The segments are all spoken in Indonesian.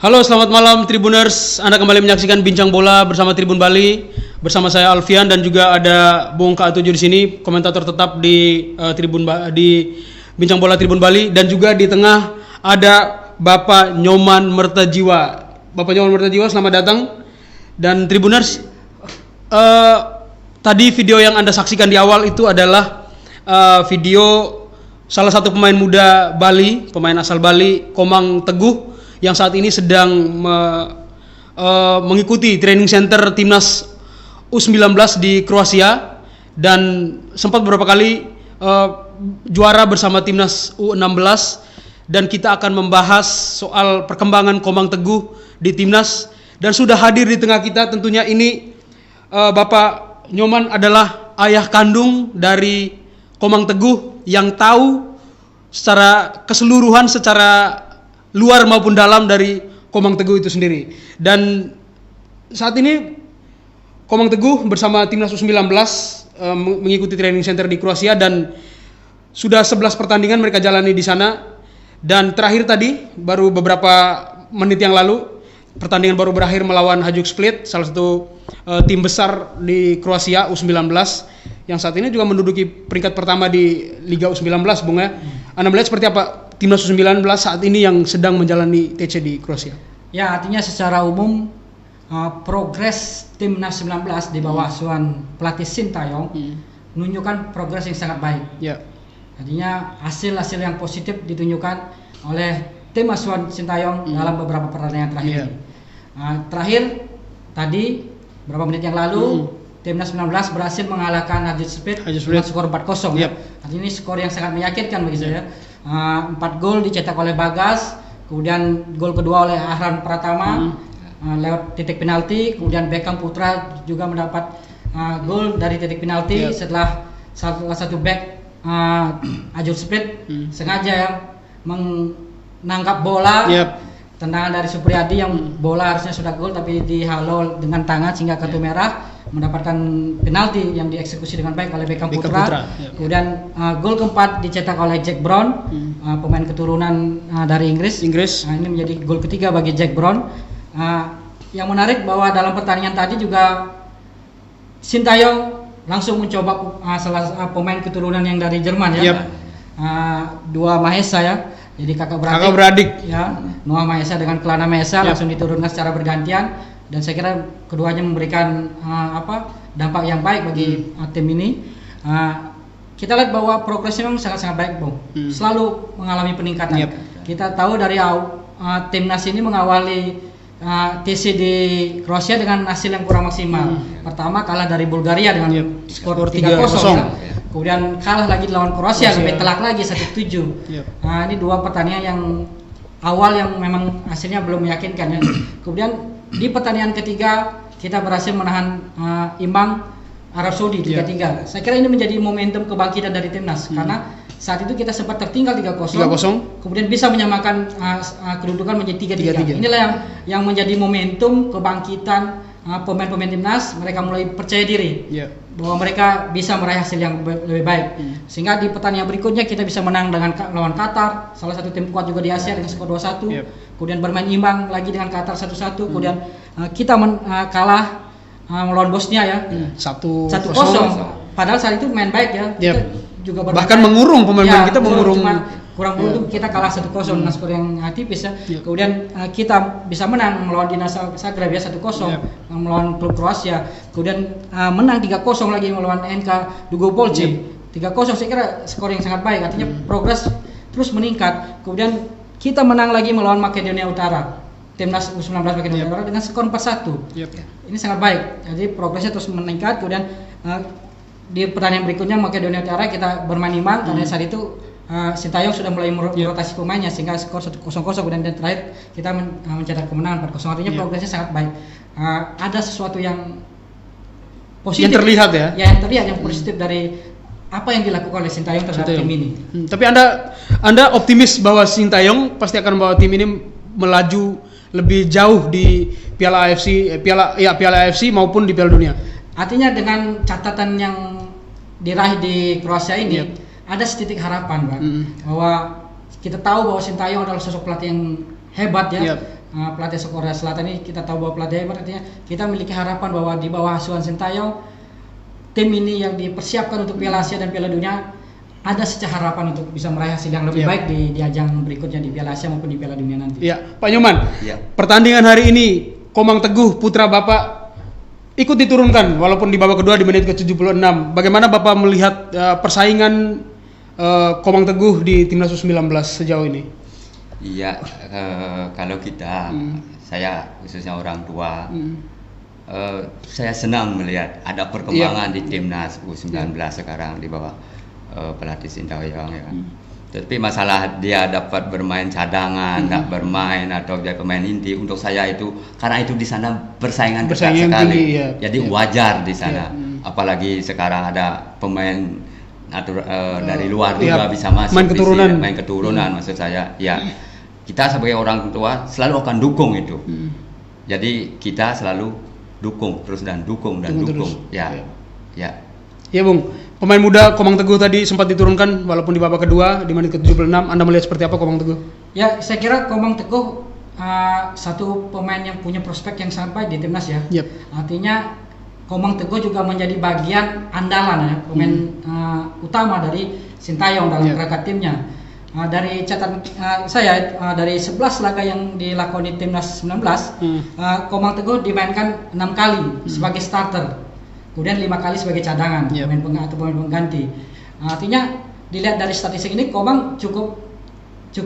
Halo, selamat malam Tribuners. Anda kembali menyaksikan Bincang Bola bersama Tribun Bali. Bersama saya Alfian dan juga ada Bung K7 di sini, komentator tetap di di Bincang Bola Tribun Bali, dan juga di tengah ada Bapak Nyoman Mertajiwa. Bapak Nyoman Mertajiwa, selamat datang. Dan Tribuners, tadi video yang Anda saksikan di awal itu adalah video salah satu pemain muda Bali, pemain asal Bali, Komang Teguh, yang saat ini sedang mengikuti training center timnas U19 di Kroasia dan sempat beberapa kali juara bersama timnas U16, dan kita akan membahas soal perkembangan Komang Teguh di timnas. Dan sudah hadir di tengah kita tentunya ini Bapak Nyoman adalah ayah kandung dari Komang Teguh yang tahu secara keseluruhan, secara luar maupun dalam dari Komang Teguh itu sendiri. Dan saat ini Komang Teguh bersama timnas U19 mengikuti training center di Kroasia dan sudah 11 pertandingan mereka jalani di sana. Dan terakhir tadi baru beberapa menit yang lalu pertandingan baru berakhir melawan Hajduk Split, salah satu tim besar di Kroasia U19 yang saat ini juga menduduki peringkat pertama di Liga U19, Bung ya. Anda melihat seperti apa timnas U19 saat ini yang sedang menjalani TC di Kroasia? Ya, artinya secara umum progres timnas 19 di bawah asuhan pelatih Sintayong menunjukkan progres yang sangat baik. Ya. Artinya hasil-hasil yang positif ditunjukkan oleh tim asuhan Sintayong dalam beberapa pertandingan terakhir. Terakhir tadi beberapa menit yang lalu timnas 19 berhasil mengalahkan Hajduk Split dengan skor 4-0. Yep. Artinya ini skor yang sangat meyakinkan bagi saya. 4 gol dicetak oleh Bagas, kemudian gol kedua oleh Ahran Pratama lewat titik penalti, kemudian Beckham Putra juga mendapat gol dari titik penalti setelah salah satu back Hajduk Split sengaja menangkap bola. Tendangan dari Supriyadi yang bola harusnya sudah gol tapi dihalau dengan tangan sehingga kartu merah, mendapatkan penalti yang dieksekusi dengan baik oleh Beckham Putra. Kemudian gol keempat dicetak oleh Jack Brown, pemain keturunan dari Inggris. Ini menjadi gol ketiga bagi Jack Brown. Yang menarik bahwa dalam pertandingan tadi juga Sintayong langsung mencoba salah pemain keturunan yang dari Jerman ya. Dua Mahesa ya. Jadi kakak beradik ya, Noah Mahesa dengan Kelana Mahesa langsung diturunkan secara bergantian, dan saya kira keduanya memberikan dampak yang baik bagi tim ini. Kita lihat bahwa progresnya memang sangat-sangat baik, Bung. Selalu mengalami peningkatan. Kita tahu dari timnas ini mengawali TC di Kroasia dengan hasil yang kurang maksimal. Pertama kalah dari Bulgaria dengan skor 3-0 ya. Kemudian kalah lagi lawan Kroasia, sampai telak lagi 1-7. Ini dua pertandingan yang awal yang memang hasilnya belum meyakinkan ya. Kemudian di pertandingan ketiga kita berhasil menahan imbang Arab Saudi 3-3. Saya kira ini menjadi momentum kebangkitan dari timnas karena saat itu kita sempat tertinggal 3-0, kemudian bisa menyamakan kedudukan menjadi 3-3. Inilah yang menjadi momentum kebangkitan pemain-pemain timnas. Mereka mulai percaya diri bahwa mereka bisa meraih hasil yang lebih baik. Sehingga di pertandingan berikutnya kita bisa menang dengan lawan Qatar, salah satu tim kuat juga di Asia dengan skor 2-1. Kemudian bermain imbang lagi dengan Qatar 1-1. Kemudian kita kalah melawan Bosnia ya 1-0. Padahal saat itu main baik ya. Kita juga bahkan mengurung pemain-pemain kita mengurung. Kurang beruntung kita kalah 1-0 dengan skor yang tipis ya. Kemudian kita bisa menang melawan Dinamo Zagreb ya 1-0 melawan klub Kroasia. Kemudian menang 3-0 lagi melawan NK Dugopolje 3-0. Saya kira skor yang sangat baik, artinya progres terus meningkat. Kemudian kita menang lagi melawan Makedonia Utara, timnas U19 Makedonia Utara dengan skor 4-1. Ini sangat baik. Jadi progresnya terus meningkat. Kemudian di pertandingan berikutnya Makedonia Utara kita bermain imbang karena saat itu Sintayong sudah mulai merotasi pemainnya sehingga skor 1-0. Kemudian terakhir kita mencetak kemenangan 4-0. Artinya progresnya sangat baik. Ada sesuatu yang positif yang terlihat ya. Yang terlihat yang positif dari apa yang dilakukan oleh Sintayong terhadap tim ini. Tapi Anda optimis bahwa Sintayong pasti akan membawa tim ini melaju lebih jauh di Piala AFC maupun di Piala Dunia. Artinya dengan catatan yang diraih di Kroasia ini ada setitik harapan, Pak, bahwa kita tahu bahwa Sintayong adalah sosok pelatih yang hebat ya. pelatih Korea Selatan ini, kita tahu bahwa pelatih hebat, artinya kita memiliki harapan bahwa di bawah asuhan Sintayong, tim ini yang dipersiapkan untuk Piala Asia dan Piala Dunia, ada secah harapan untuk bisa meraih hasil yang lebih baik di ajang berikutnya di Piala Asia maupun di Piala Dunia nanti. Ya, Pak Nyoman. Ya. Pertandingan hari ini Komang Teguh putra Bapak ikut diturunkan walaupun di babak kedua di menit ke-76. Bagaimana Bapak melihat persaingan Komang Teguh di Timnas U19 sejauh ini? Iya, kalau kita, saya khususnya orang tua, saya senang melihat ada perkembangan di Timnas U19 sekarang di bawah pelatih Sintayong ya. Tapi masalah dia dapat bermain cadangan, nggak bermain atau dia pemain inti, untuk saya itu karena itu di sana bersaingan ketat sekali. Tinggi, ya. Jadi wajar di sana. Apalagi sekarang ada pemain dari luar juga bisa masuk main keturunan maksud saya. Ya, kita sebagai orang tua selalu akan dukung itu. Jadi kita selalu dukung terus dan dukung. Ya. Ya Bung, pemain muda Komang Teguh tadi sempat diturunkan walaupun di babak kedua di menit ke-76. Anda melihat seperti apa Komang Teguh? Ya, saya kira Komang Teguh satu pemain yang punya prospek yang sangat baik di Timnas ya. Artinya Komang Teguh juga menjadi bagian andalan ya, pemain utama dari Sintayong dalam kerangka timnya. Dari catatan saya dari 11 laga yang dilakoni Timnas 19, Komang Teguh dimainkan 6 kali sebagai starter, kemudian 5 kali sebagai cadangan, pemain pengganti. Artinya dilihat dari statistik ini Komang cukup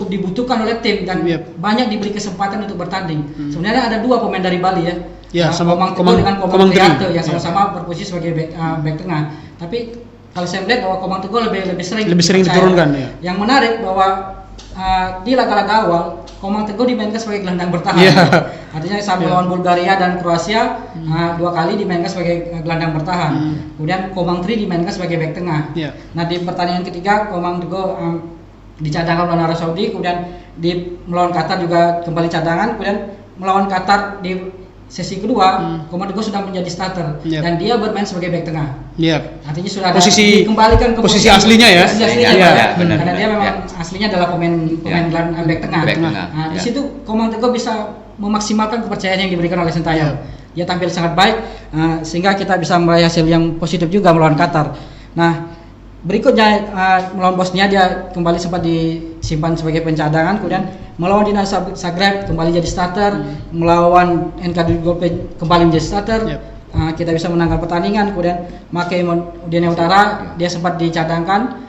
dibutuhkan oleh tim dan banyak diberi kesempatan untuk bertanding. Sebenarnya ada 2 pemain dari Bali ya, Komang Teguh dengan Komang Triharto yang sama-sama berposisi sebagai back tengah. Tapi kalau saya melihat bahwa Komang Teguh lebih sering diturunkan. Yang menarik bahwa di laga-laga awal Komang Teguh dimainkan sebagai gelandang bertahan. Artinya saat melawan Bulgaria dan Kroasia 2 kali dimainkan sebagai gelandang bertahan. Kemudian Komang Tri dimainkan sebagai back tengah. Nah di pertandingan ketiga Komang Teguh dicadangkan melawan Arab Saudi, kemudian melawan Qatar juga kembali cadangan, kemudian melawan Qatar di sesi kedua Komang Teguh sudah menjadi starter dan dia bermain sebagai back tengah. Artinya sudah dikembalikan ke posisi aslinya ya. Karena dia memang aslinya adalah pemain back tengah. Nah, di situ Komang Teguh bisa memaksimalkan kepercayaan yang diberikan oleh Sintayong. Dia tampil sangat baik sehingga kita bisa meraih hasil yang positif juga melawan Qatar. Nah, berikutnya melawan Bosnia dia kembali sempat disimpan sebagai pencadangan, kemudian melawan Dinamo Zagreb kembali jadi starter, melawan NK Golpe kembali menjadi starter. Kita bisa menangkan pertandingan, kemudian Makedonia Utara dia sempat dicadangkan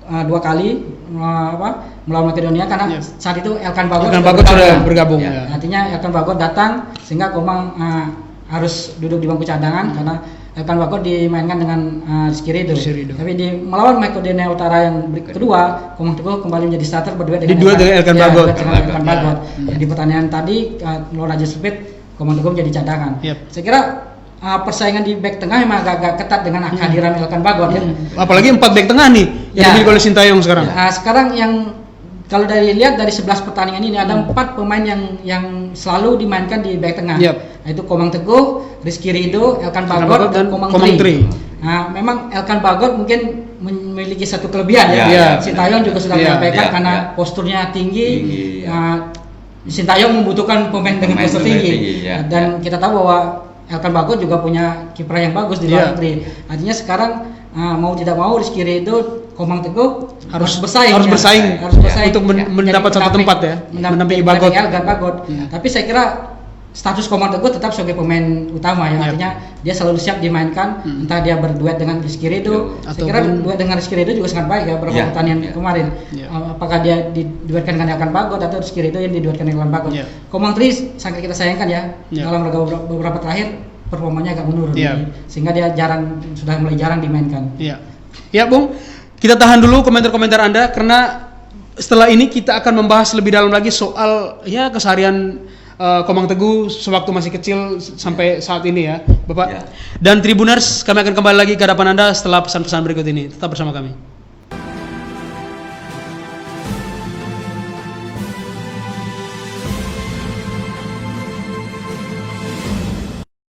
2 kali melawan Makedonia karena saat itu Elkan Bagot sudah bergabung. Artinya Elkan Bagot datang sehingga Komang harus duduk di bangku cadangan karena Elkan Bagot dimainkan dengan Rizky Ridho. Tapi di melawan Makedonia Utara yang kedua, Komang Teguh kembali menjadi starter berdua dengan Elkan Bagot. Di pertandingan tadi melawan Raja Split, Komang Teguh menjadi cadangan. Saya kira persaingan di back tengah memang agak ketat dengan kehadiran Elkan Bagot. Apalagi 4 back tengah nih yang dimiliki oleh Sintayong sekarang. Sekarang yang kalau lihat dari 11 pertandingan ini ada 4 pemain yang selalu dimainkan di back tengah. Yaitu Komang Teguh, Rizky Ridho, Elkan Bagot dan Komang Tri. Nah, memang Elkan Bagot mungkin memiliki satu kelebihan ya. Sintayong juga sudah menyampaikan karena posturnya tinggi. Sintayong membutuhkan pemain dengan postur tinggi. Dan kita tahu bahwa Elkan Bagot juga punya kiprah yang bagus di luar negeri. Artinya sekarang mau tidak mau Rizky Ridho, Komang Teguh harus bersaing untuk mendapat satu tempat ya, mendampingi Bagot. Tapi saya kira status Komang Teguh tetap sebagai pemain utama ya. Artinya dia selalu siap dimainkan, entah dia berduet dengan Rizky Ridho. Saya kira duet dengan Rizky Ridho juga sangat baik ya beberapa pertandingan kemarin. Apakah dia diduetkan dengan Elkan Bagot atau Rizky Ridho yang diduetkan dengan Elkan Bagot. Komang Tri sangat kita sayangkan ya. Dalam beberapa terakhir performanya agak menurun sehingga dia sudah mulai jarang dimainkan. Ya Bung, kita tahan dulu komentar-komentar Anda karena setelah ini kita akan membahas lebih dalam lagi soal keseharian Komang Teguh sewaktu masih kecil sampai saat ini ya Bapak. Dan Tribuners, kami akan kembali lagi ke hadapan Anda setelah pesan-pesan berikut ini. Tetap bersama kami.